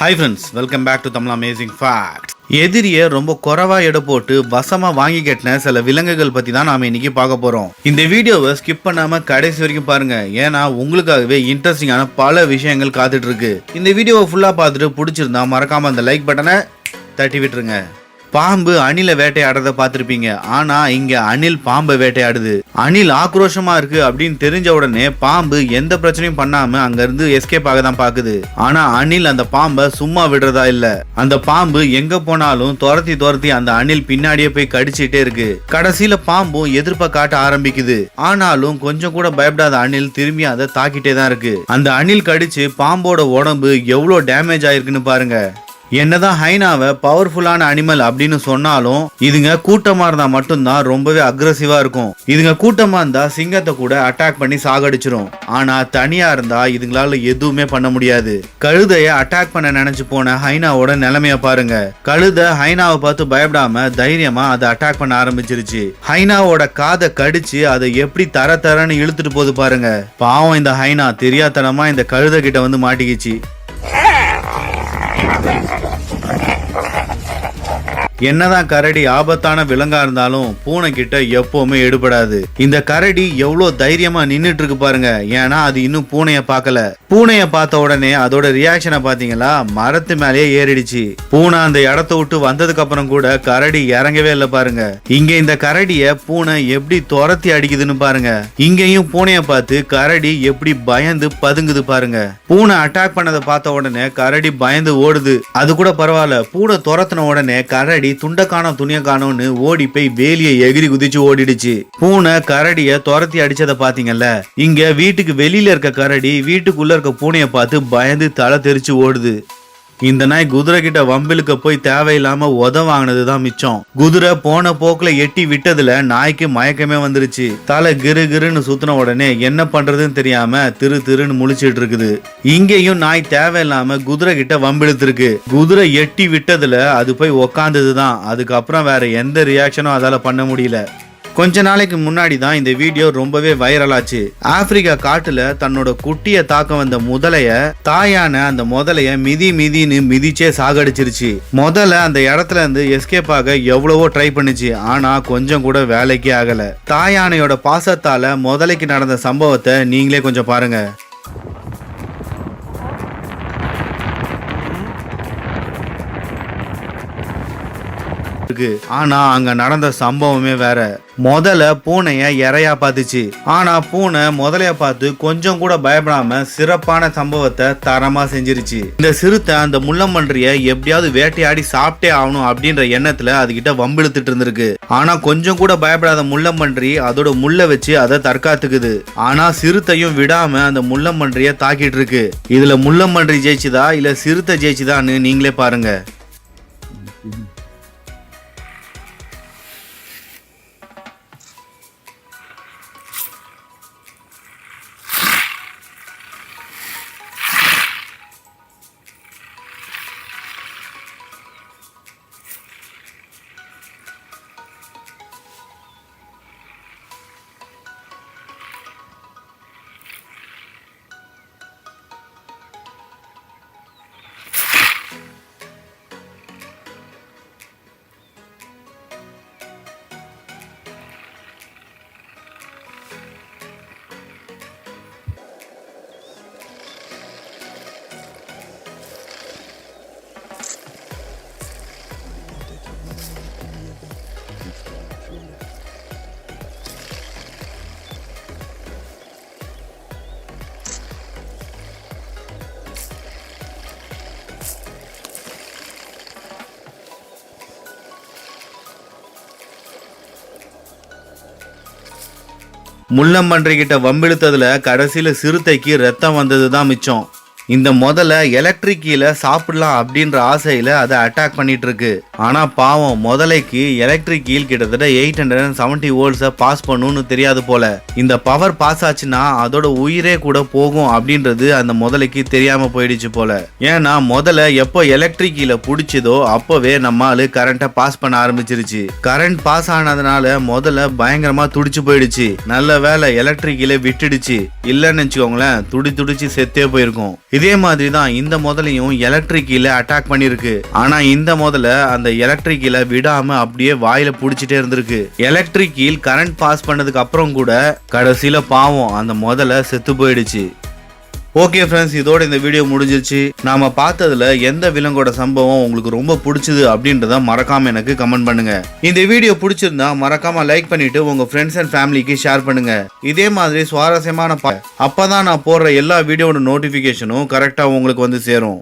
Hi friends, welcome back to Tamil Amazing Facts. எதிரியை ரொம்ப குறைவா எடை போட்டு வசமா வாங்கி கட்டின சில விலங்குகள் பத்தி தான் நாம இன்னைக்கு பார்க்க போறோம். இந்த வீடியோவை ஸ்கிப் பண்ணாம கடைசி வரைக்கும் பாருங்க. ஏன்னா உங்களுக்காகவே இன்ட்ரெஸ்டிங்கான பல விஷயங்கள் காத்துட்டு இருக்கு. இந்த வீடியோவை ஃபுல்லா பார்த்துட்டு பிடிச்சிருந்தா மறக்காம அந்த லைக் பட்டனை தட்டி விட்டுருங்க. பாம்பு அணில வேட்டையாடுறத பார்த்துருப்பீங்க. ஆனா இங்க அணில் பாம்பை வேட்டையாடுது. அணில் ஆக்ரோஷமா இருக்கு அப்படின்னு தெரிஞ்ச உடனே பாம்பு எந்த பிரச்சனையும் பண்ணாம அங்க இருந்து எஸ்கேப் ஆக தான் பாக்குது. ஆனா அணில் அந்த பாம்பை சும்மா விடுறதா இல்ல. அந்த பாம்பு எங்க போனாலும் துரத்தி அந்த அணில் பின்னாடியே போய் கடிச்சிட்டே இருக்கு. கடைசியில பாம்பும் எதிர்ப்ப காட்ட ஆரம்பிக்குது. ஆனாலும் கொஞ்சம் கூட பயப்படாத அணில் திரும்பி அதை தாக்கிட்டே தான் இருக்கு. அந்த அணில் கடிச்சு பாம்போட உடம்பு எவ்வளவு டேமேஜ் ஆயிருக்குன்னு பாருங்க. என்னதான் ஹைனாவை பவர்ஃபுல்லான அனிமல் அப்படின்னு சொன்னாலும் இதுங்க கூட்டமா இருந்தா மட்டும்தான் ரொம்பவே அக்ரெசிவா இருக்கும். இதுங்க கூட்டமா இருந்தா சிங்கத்தை கூட அட்டாக் பண்ணி சாகடிச்சிரும். ஆனா தனியா இருந்தா இதுங்களால எதுவுமே பண்ண முடியாது. கழுதைய அட்டாக் பண்ண நினைச்சு போன ஹைனாவோட நிலைமைய பாருங்க. கழுதை ஹைனாவை பார்த்து பயப்படாம தைரியமா அதை அட்டாக் பண்ண ஆரம்பிச்சிருச்சு. ஹைனாவோட காதை கடிச்சு அதை எப்படி தரன்னு இழுத்துட்டு போகுது பாருங்க. பாவம் இந்த ஹைனா தெரியாதனமா இந்த கழுதை கிட்ட வந்து மாட்டிக்கிச்சு. என்னதான் கரடி ஆபத்தான விலங்கா இருந்தாலும் பூனை கிட்ட எப்பவுமே எடுபடாது. இந்த கரடி எவ்வளவு தைரியமா நின்னுட்டு இருக்கு பாருங்க. ஏன்னா அது இன்னும் பூனைய பார்க்கல. பூனைய பார்த்த உடனே அதோட ரியாக்ஷனை பாத்தீங்களா? மரத்து மேலேயே ஏறிடுச்சு. பூனை அந்த இடத்த விட்டு வந்ததுக்கு அப்புறம் கூட கரடி இறங்கவே இல்லை பாருங்க. இங்க இந்த கரடிய பூனை எப்படி துரத்தி அடிக்குதுன்னு பாருங்க. இங்கேயும் பூனைய பார்த்து கரடி எப்படி பயந்து பதுங்குது பாருங்க. பூனை அட்டாக் பண்ணதை பார்த்த உடனே கரடி பயந்து ஓடுது. அது கூட பரவாயில்ல. பூனை துரத்தின உடனே கரடி துண்ட காணோம் துணிய காணோம்னு ஓடி போய் வேலியை எகிரி குதிச்சு ஓடிடுச்சு. பூனை கரடிய துரத்தி அடிச்சத பாத்தீங்கல்ல. இங்க வீட்டுக்கு வெளியில இருக்க கரடி வீட்டுக்குள்ள இருக்க பூனைய பார்த்து பயந்து தலை தெரிச்சு ஓடுது. இந்த நாய் குதிரை கிட்ட வம்பிலுக்கு போய் தேவையில்லாம வாங்கினதுதான் மிச்சம். குதிரை போன போக்குல எட்டி விட்டதுல நாய்க்கு மயக்கமே வந்துருச்சு. தலை கிருன்னு சுத்தின உடனே என்ன பண்றதுன்னு தெரியாம திருன்னு முழிச்சிட்டு இருக்குது. இங்கேயும் நாய் தேவையில்லாம குதிரை கிட்ட வம்பிழுத்திருக்கு. குதிரை எட்டி விட்டதுல அது போய் உக்காந்ததுதான். அதுக்கப்புறம் வேற எந்த ரியாக்ஷனும் அதால பண்ண முடியல. கொஞ்ச நாளைக்கு முன்னாடி தான் இந்த வீடியோ ரொம்பவே வைரல் ஆச்சு. ஆப்பிரிக்கா காட்டுல தன்னோட குட்டிய தாக்க வந்த முதலைய தாயான அந்த முதலைய மிதின்னு மிதிச்சே சாகடிச்சிருச்சு. முதல்ல அந்த இடத்துல இருந்து எஸ்கேப் ஆக எவ்வளவோ ட்ரை பண்ணுச்சு. ஆனா கொஞ்சம் கூட வேலைக்கே ஆகல. தாயானையோட பாசத்தால முதலைக்கு நடந்த சம்பவத்தை நீங்களே கொஞ்சம் பாருங்க. ஆனா அங்க நடந்த சம்பவமே வேற. முதல்ல பூனைய இறையா பார்த்துச்சு. ஆனா பூனை முதலைய பார்த்து கொஞ்சம் கூட பயப்படாம சிறப்பான சம்பவத்தை தரமா செஞ்சிருச்சு. இந்த சிறுத்தை அந்த முள்ளம்பன்றிய எப்படியாவது வேட்டையாடி சாப்பிட்டே ஆகணும் அப்படின்ற எண்ணத்துல அதுகிட்ட வம்பிழுத்துட்டு இருந்திருக்கு. ஆனா கொஞ்சம் கூட பயப்படாத முள்ளம்பன்றி அதோட முள்ள வச்சு அதை தற்காத்துக்குது. ஆனா சிறுத்தையும் விடாம அந்த முள்ளம்பன்றிய தாக்கிட்டு இருக்கு. இதுல முள்ளம்பன்றி ஜெயிச்சுதா இல்ல சிறுத்தை ஜெயிச்சுதான்னு நீங்களே பாருங்க. முள்ளம்பன்றி கிட்ட வம்பிழுத்ததுல கடைசியில சிறுத்தைக்கு ரத்தம் வந்ததுதான் மிச்சம். இந்த முதல்ல எலக்ட்ரிக் கீழ சாப்பிடலாம் அப்படின்ற ஆசையில அதை அட்டாக் பண்ணிட்டு இருக்கு. ஆனா பாவம் முதலைக்கு எலக்ட்ரிக் கீழ் கிட்டத்தட்ட 870 வோல்ட்ஸை பாஸ் பண்ணுன்னு தெரியாது போல. இந்த பவர் பாஸ் ஆச்சுன்னா அதோட உயிரே கூட போகும் அப்படின்றது அந்த முதலைக்கு தெரியாம போயிடுச்சு போல. ஏன்னா முதல்ல எப்போ எலக்ட்ரிக் கீழ பிடிச்சதோ அப்பவே நம்மால கரண்ட்டை பாஸ் பண்ண ஆரம்பிச்சிருச்சு. கரண்ட் பாஸ் ஆனதுனால முதல்ல பயங்கரமா துடிச்சு போயிடுச்சு. நல்ல வேலை எலக்ட்ரிக் கீழ விட்டுடுச்சு. இல்லன்னு வச்சுக்கோங்களேன் துடிச்சு செத்தே போயிருக்கும். இதே மாதிரி தான் இந்த முதலையும் எலக்ட்ரிக் ஈல அட்டாக் பண்ணிருக்கு. ஆனா இந்த முதல்ல அந்த எலக்ட்ரிக் ஈல விடாம அப்படியே வாயில புடிச்சிட்டே இருந்திருக்கு. எலக்ட்ரிக் ஈல் கரண்ட் பாஸ் பண்ணதுக்கு அப்புறம் கூட கடைசியில பாவம் அந்த முதல்ல செத்து போயிடுச்சு. ஓகே ஃப்ரெண்ட்ஸ், இதோட இந்த வீடியோ முடிஞ்சிருச்சு. நாம பார்த்ததுல எந்த விலங்கோட சம்பவம் உங்களுக்கு ரொம்ப பிடிச்சது அப்படின்றத மறக்காம எனக்கு கமெண்ட் பண்ணுங்க. இந்த வீடியோ பிடிச்சிருந்தா மறக்காம லைக் பண்ணிட்டு உங்க ஃப்ரெண்ட்ஸ் அண்ட் ஃபேமிலிக்கு ஷேர் பண்ணுங்க. இதே மாதிரி சுவாரஸ்யமான அப்பதான் நான் போடுற எல்லா வீடியோட நோட்டிபிகேஷனும் கரெக்டா உங்களுக்கு வந்து சேரும்.